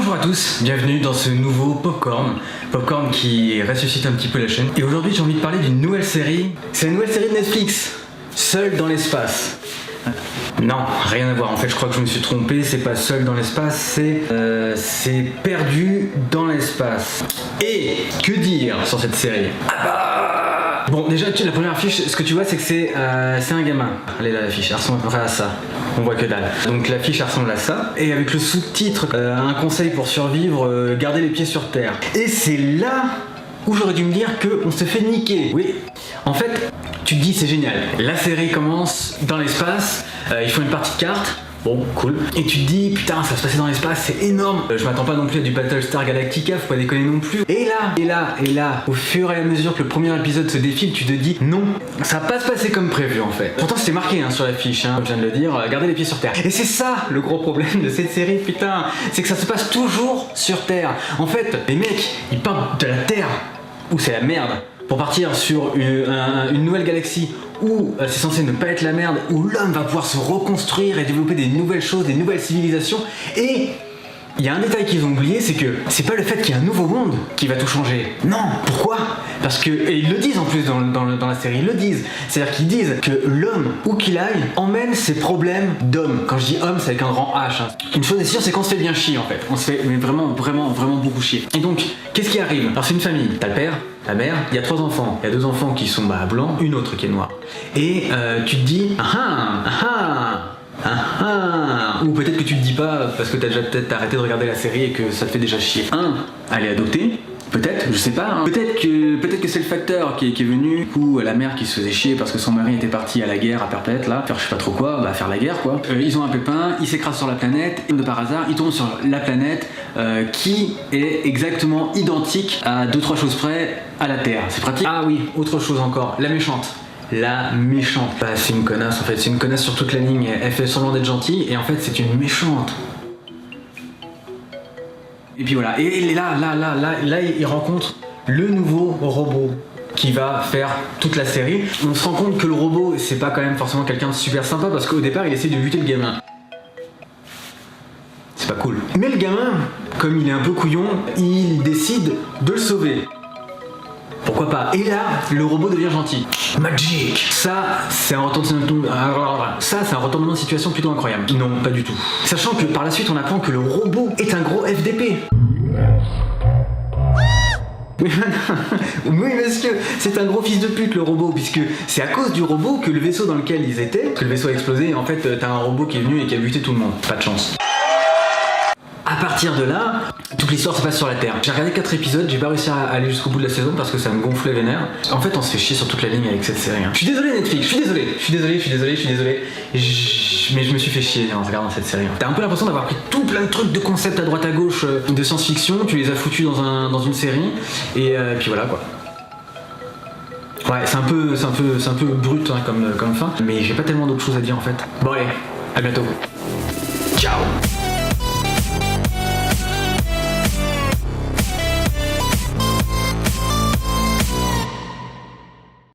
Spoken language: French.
Bonjour à tous, bienvenue dans ce nouveau Popcorn qui ressuscite un petit peu la chaîne. Et aujourd'hui j'ai envie de parler d'une nouvelle série. C'est une nouvelle série de Netflix, Seul dans l'espace. Non, rien à voir, en fait je crois que je me suis trompé, c'est pas Seul dans l'espace, c'est Perdu dans l'espace. Et que dire sur cette série? Bon, déjà, la première affiche, ce que tu vois, c'est que c'est un gamin. Allez, là, l'affiche, elle ressemble à peu près à ça. On voit que dalle. Donc, l'affiche, elle ressemble à ça. Et avec le sous-titre, un conseil pour survivre, garder les pieds sur terre. Et c'est là où j'aurais dû me dire qu'on se fait niquer. Oui. En fait, tu te dis, c'est génial. La série commence dans l'espace, ils font une partie de cartes. Bon, cool. Et tu te dis, putain, ça va se passer dans l'espace, c'est énorme. Je m'attends pas non plus à du Battlestar Galactica, faut pas déconner non plus. Et là, au fur et à mesure que le premier épisode se défile, tu te dis, non, ça va pas se passer comme prévu en fait. Pourtant, c'était marqué sur l'affiche, comme je viens de le dire, garder les pieds sur terre. Et c'est ça le gros problème de cette série, putain, c'est que ça se passe toujours sur Terre. En fait, les mecs, ils partent de la Terre, où c'est la merde, pour partir sur une nouvelle galaxie où c'est censé ne pas être la merde, où l'homme va pouvoir se reconstruire et développer des nouvelles choses, des nouvelles civilisations. Et il y a un détail qu'ils ont oublié, c'est que c'est pas le fait qu'il y a un nouveau monde qui va tout changer. Non, pourquoi? Parce que, et ils le disent en plus dans la série, ils le disent. C'est-à-dire qu'ils disent que l'homme, où qu'il aille, emmène ses problèmes d'homme. Quand je dis homme, c'est avec un grand H. Une chose est sûre, c'est qu'on se fait bien chier en fait. On se fait mais vraiment beaucoup chier. Et donc, qu'est-ce qui arrive? Alors c'est une famille, t'as le père, la mère, il y a 3 enfants. Il y a 2 enfants qui sont blancs, une autre qui est noire. Et tu te dis, ou peut-être que tu te dis pas parce que t'as déjà peut-être arrêté de regarder la série et que ça te fait déjà chier. Elle est adoptée. Peut-être, je sais pas. Peut-être que c'est le facteur qui est venu. Du coup, la mère qui se faisait chier parce que son mari était parti à la guerre à perpète, là, faire je sais pas trop quoi, faire la guerre quoi. Ils ont un pépin, ils s'écrasent sur la planète et de par hasard, ils tombent sur la planète qui est exactement identique à 2-3 choses près à la Terre. C'est pratique. Ah oui, autre chose encore, la méchante. La méchante. C'est une connasse en fait, c'est une connasse sur toute la ligne. Elle fait semblant d'être gentille et en fait c'est une méchante. Et puis voilà, et là, il rencontre le nouveau robot qui va faire toute la série. On se rend compte que le robot, c'est pas quand même forcément quelqu'un de super sympa parce qu'au départ, il essaie de buter le gamin. C'est pas cool. Mais le gamin, comme il est un peu couillon, il décide de le sauver. Pourquoi pas? Et là, le robot devient gentil. Magic. Ça, c'est un retournement de situation plutôt incroyable. Non, pas du tout. Sachant que par la suite, on apprend que le robot est un gros FDP. Oui monsieur, c'est un gros fils de pute le robot, puisque c'est à cause du robot que le vaisseau dans lequel ils étaient, que le vaisseau a explosé, et en fait t'as un robot qui est venu et qui a buté tout le monde. Pas de chance. À partir de là, toute l'histoire se passe sur la Terre. J'ai regardé 4 épisodes, j'ai pas réussi à aller jusqu'au bout de la saison parce que ça me gonflait vénère. En fait, on se fait chier sur toute la ligne avec cette série. Je suis désolé Netflix, je suis désolé. Mais je me suis fait chier en regardant cette série. T'as un peu l'impression d'avoir pris tout plein de trucs de concepts à droite à gauche de science-fiction, tu les as foutus dans une série, et puis voilà quoi. Ouais, c'est un peu brut comme fin, mais j'ai pas tellement d'autres choses à dire en fait. Bon allez, à bientôt. Ciao.